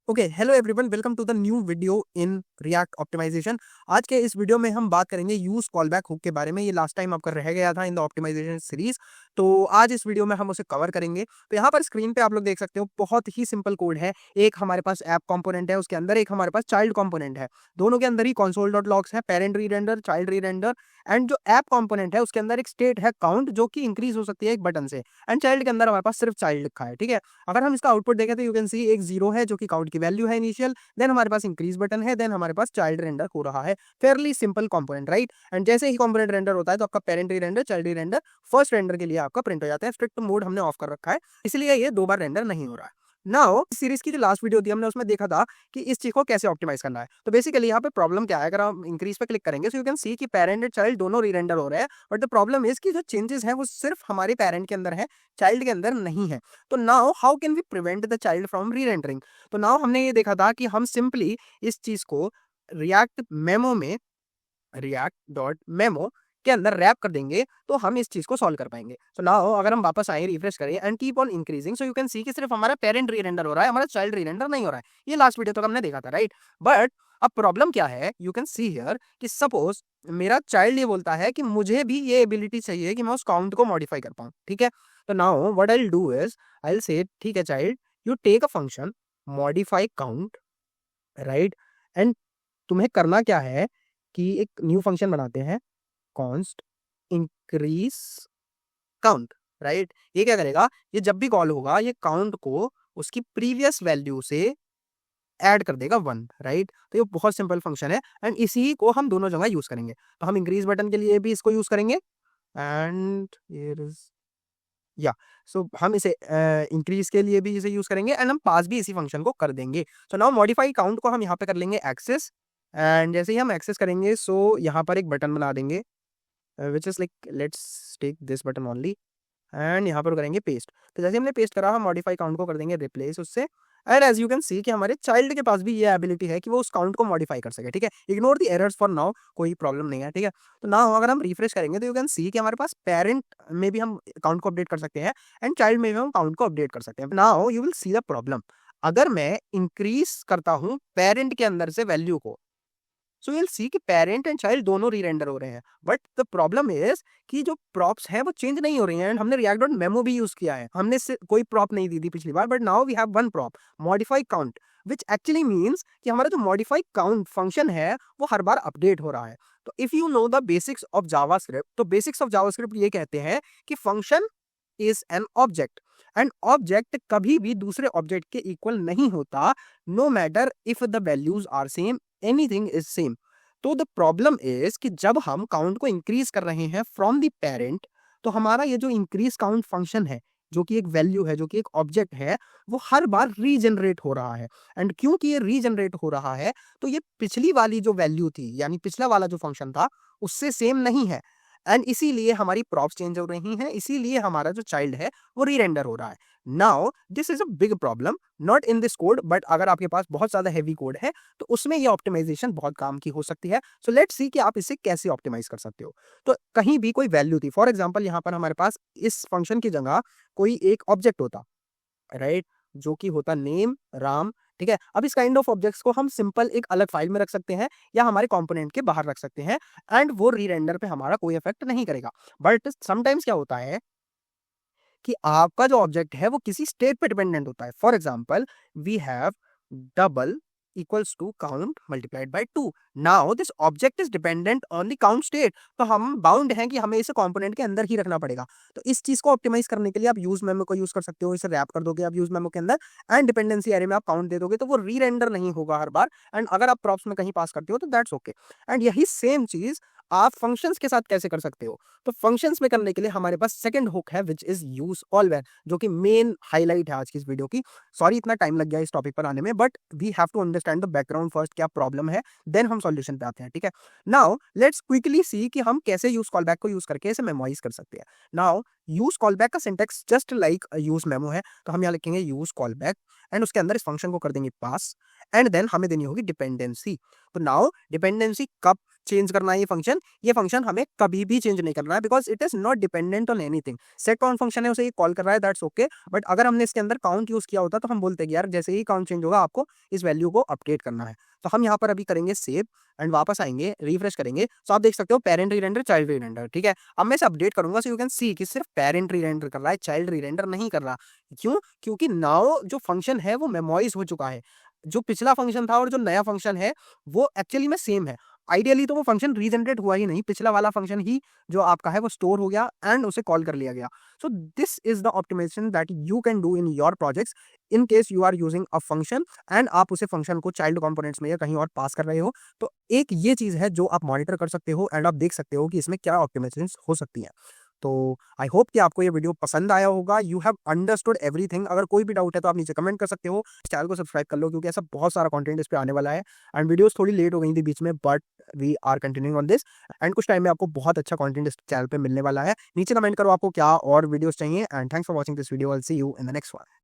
Okay, hello everyone, welcome to the new video in React optimization. आज के इस video में हम बात करेंगे यूज कॉलबैक हुक के बारे में। ये लास्ट टाइम आपका रह गया था इन द ऑप्टिमाइजेशन सीरीज, तो आज इस वीडियो में हम उसे कवर करेंगे। तो यहाँ पर स्क्रीन पे आप लोग देख सकते हो, बहुत ही सिंपल कोड है। एक हमारे पास ऐप कंपोनेंट है, उसके अंदर एक हमारे पास चाइल्ड कंपोनेंट है। दोनों के अंदर ही console डॉट लॉग्स है, parent re-render, child re-render. And जो ऐप कंपोनेंट है उसके अंदर एक स्टेट है काउंट, जो कि इंक्रीज हो सकती है एक बटन से। एंड चाइल्ड के अंदर हमारे पास सिर्फ चाइल्ड लिखा है। ठीक है, अगर हम इसका आउटपुट देखें तो यू कैन सी एक जीरो है जो कि काउंट की वैल्यू है इनिशियल, देन हमारे पास इंक्रीज बटन है, देन हमारे पास चाइल्ड रेंडर हो रहा है। Fairlie simple component, right. And जैसे ही कंपोनेंट रेंडर होता है तो आपका parent render, child render first render के लिए आपका प्रिंट हो जाता है। स्ट्रिक्ट मोड हमने ऑफ कर रखा है, इसलिए ये दो बार रेंडर नहीं हो रहा है। नाउ इस सीरीज की जो लास्ट वीडियो थी हमने उसमें देखा था कि इस चीज को कैसे ऑप्टिमाइज करना है। तो बेसिकली यहाँ पे प्रॉब्लम क्या है, अगर हम इंक्रीज पे क्लिक करेंगे सो यू कैन सी कि पेरेंट एंड चाइल्ड दोनों रीरेंडर हो रहे हैं। बट द प्रॉब्लम इज कि जो चेंजेस है वो सिर्फ हमारे पेरेंट के अंदर है, चाइल्ड के अंदर नहीं है। तो now how can we prevent the child from re-rendering. तो नाउ हमने ये देखा था कि हम सिंपली इस चीज को रिएक्ट मेमो में, रिएक्ट डॉट मेमो के अंदर रैप कर देंगे तो हम इस चीज को सॉल्व कर पाएंगे। सो नाउ अगर हम वापस आए, रिफ्रेश करें and keep on increasing, so you can see कि सिर्फ हमारा पेरेंट री-रेंडर हो रहा है, हमारा चाइल्ड री-रेंडर नहीं हो रहा है। ये लास्ट वीडियो तक हमने देखा था, राइट। बट अब प्रॉब्लम क्या है, यू कैन सी हियर कि सपोज मेरा चाइल्ड ये बोलता है कि मुझे भी ये एबिलिटी चाहिए कि मैं उस काउंट को मॉडिफाई कर पाऊं। ठीक है, तो now what I will do is I will say ठीक है child, you take a function modify count, right. And तुम्हें करना क्या है कि एक न्यू फंक्शन बनाते हैं, कॉन्स्ट इंक्रीज काउंट, राइट। ये क्या करेगा, ये जब भी कॉल होगा ये काउंट को उसकी प्रीवियस वैल्यू से ऐड कर देगा 1, राइट। तो ये बहुत सिंपल फंक्शन है एंड इसी को हम दोनों जगह यूज करेंगे। तो हम इंक्रीज बटन के लिए भी इसको यूज करेंगे एंड या सो हम इसे इंक्रीज के लिए भी इसे यूज करेंगे एंड हम पास भी इसी फंक्शन को कर देंगे। सो नाउ मॉडिफाई काउंट को हम यहाँ पे कर लेंगे एक्सेस। एंड जैसे ही हम एक्सेस करेंगे सो यहाँ पर एक बटन बना देंगे, which is like let's take this button only, and यहाँ पर करेंगे पेस्ट। तो जैसे हमने पेस्ट करा हम मॉडिफाई काउंट को कर देंगे रिप्लेस उससे। And as you can see कि हमारे चाइल्ड के पास भी ये एबिलिटी है कि वो उस काउंट को मॉडिफाई कर सके। ठीक है, ignore the errors for now, कोई प्रॉब्लम नहीं है। ठीक है, तो नाउ अगर हम रिफ्रेश करेंगे तो यू कैन सी कि हमारे पास पेरेंट में भी हम काउंट को अपडेट कर सकते हैं एंड चाइल्ड में भी हम काउंट को अपडेट कर सकते हैं। Now you will see the problem, अगर मैं इंक्रीज करता हूँ पेरेंट के अंदर से वैल्यू को, सो यू विल सी कि पेरेंट एंड चाइल्ड दोनों री-रेंडर हो रहे हैं। बट द प्रॉब्लम इज कि जो प्रॉप्स हैं वो चेंज नहीं हो रही हैं। एंड हमने रिएक्ट डॉट मेमो भी यूज किया है, हमने इससे कोई प्रॉप नहीं दी थी पिछली बार, but now we have one prop modify count, which actually means कि हमारा जो मॉडिफाई काउंट फंक्शन है वो हर बार अपडेट हो रहा है। तो if you know the basics of JavaScript, तो बेसिक्स ऑफ जावास्क्रिप्ट ये कहते हैं कि function is an object and object कभी भी दूसरे ऑब्जेक्ट के इक्वल नहीं होता, no matter if the values are same, anything is same. तो द प्रॉब्लम इज कि जब हम काउंट को इंक्रीज कर रहे हैं फ्रॉम द पेरेंट, तो हमारा ये जो इंक्रीज काउंट फंक्शन है, जो कि एक वैल्यू है, जो कि एक ऑब्जेक्ट है, वो हर बार रीजनरेट हो रहा है। एंड क्योंकि ये रीजनरेट हो रहा है तो ये पिछली वाली जो वैल्यू थी, यानी पिछला वाला जो फंक्शन था, उससे सेम नहीं है। एंड इसीलिए हमारी प्रॉप्स चेंज हो रही हैं, इसीलिए हमारा जो चाइल्ड है वो री-रेंडर हो रहा है। Now this is a big problem, not in this code, but अगर आपके पास बहुत ज्यादा हैवी कोड है तो उसमें ये ऑप्टिमाइजेशन बहुत काम की हो सकती है। सो लेट्स सी कि आप इसे कैसे ऑप्टिमाइज कर सकते हो। तो कहीं भी कोई वैल्यू थी, फॉर एग्जांपल यहाँ पर हमारे पास इस फंक्शन की जगह कोई एक ऑब्जेक्ट होता, राइट, जो कि होता नेम राम। ठीक है, अब इस काइंड ऑफ ऑब्जेक्ट्स को हम सिंपल एक अलग फाइल में रख सकते हैं या हमारे कंपोनेंट के बाहर रख सकते हैं एंड वो री-रेंडर पे हमारा कोई इफेक्ट नहीं करेगा। बट समटाइम्स क्या होता है कि आपका जो ऑब्जेक्ट है वो किसी स्टेट पे डिपेंडेंट होता है। For example we have double equals to count multiplied by 2। Now this object is dependent on the count state, तो हम बाउंड हैं कि हमें इसे कंपोनेंट के अंदर ही रखना पड़ेगा। तो इस चीज को ऑप्टिमाइज करने के लिए आप यूज मेमो को यूज कर सकते हो, इसे रैप कर दोगे आप यूज मेमो के अंदर एंड डिपेंडेंसी एरे में आप काउंट दे दोगे तो वो री-रेंडर नहीं होगा हर बार। एंड अगर आप प्रॉप्स में कहीं पास करते हो तो दैट्स ओके। एंड यही सेम चीज आप फंक्शंस के साथ कैसे कर सकते हो। तो फंक्शंस में करने के लिए हमारे पास सेकंड हुक है, विच इज यूज ऑलवेयर, जो कि मेन हाईलाइट है आज की इस वीडियो की। सॉरी इतना टाइम लग गया इस टॉपिक पर आने में, but we have to understand the background first, क्या प्रॉब्लम है, देन हम सॉल्यूशन पे आते हैं। ठीक है, नाउ लेट्स क्विकली सी कि हम कैसे यूज कॉलबैक को यूज करके इसे मेमोराइज कर सकते हैं। नाउ यूज कॉलबैक का syntax just like use memo है, तो हम यहाँ लिखेंगे यूज कॉलबैक एंड उसके अंदर इस फंक्शन को कर देंगे पास एंड देन हमें देनी होगी डिपेंडेंसी। तो नाउ डिपेंडेंसी कब चेंज करना है ये फंक्शन हमें कभी भी चेंज नहीं करना है because it is not dependent on anything. Set count function है उसे ये कॉल कर रहा है, दैट्स ओके। बट अगर हमने इसके अंदर काउंट यूज किया होता तो हम बोलते कि यार जैसे ही काउंट चेंज होगा आपको इस वैल्यू को अपडेट करना है। तो हम यहाँ पर अभी करेंगे सेव एंड वापस आएंगे, रिफ्रेश करेंगे, तो आप देख सकते हो पेरेंट रीरेंडर चाइल्ड रीरेंडर, ठीक है। अब मैं इसे अपडेट करूंगा सो यू कैन सी कि सिर्फ पेरेंट रीरेंडर कर रहा है, चाइल्ड रीरेंडर नहीं कर रहा। क्यों? क्योंकि नाउ जो फंक्शन है वो मेमोराइज हो चुका है। जो पिछला फंक्शन था और जो नया फंक्शन है वो एक्चुअली में सेम है। आइडियली तो वो फंक्शन रीजनरेट हुआ ही नहीं, पिछला वाला फंक्शन ही जो आपका है वो स्टोर हो गया एंड उसे कॉल कर लिया गया। So this is the optimization that you can do in your projects in case you are using a function and आप उसे फंक्शन को चाइल्ड कंपोनेंट्स में या कहीं और पास कर रहे हो। तो एक ये चीज है जो आप मॉनिटर कर सकते हो एंड आप देख सकते हो कि इसमें क्या ऑप्टिमाइजेशन हो सकती है। तो आई होप कि आपको ये वीडियो पसंद आया होगा, यू हैव अंडरस्टूड एवरीथिंग। अगर कोई भी डाउट है तो आप नीचे कमेंट कर सकते हो। चैनल को सब्सक्राइब कर लो क्योंकि ऐसा बहुत सारा कंटेंट इस पे आने वाला है एंड वीडियोस थोड़ी लेट हो गई थी बीच में, but we are continuing on this and कुछ टाइम में आपको बहुत अच्छा कंटेंट इस चैनल पे मिलने वाला है। नीचे कमेंट करो आपको क्या और वीडियोस चाहिए and thanks for watching this video. I will see you in the next one.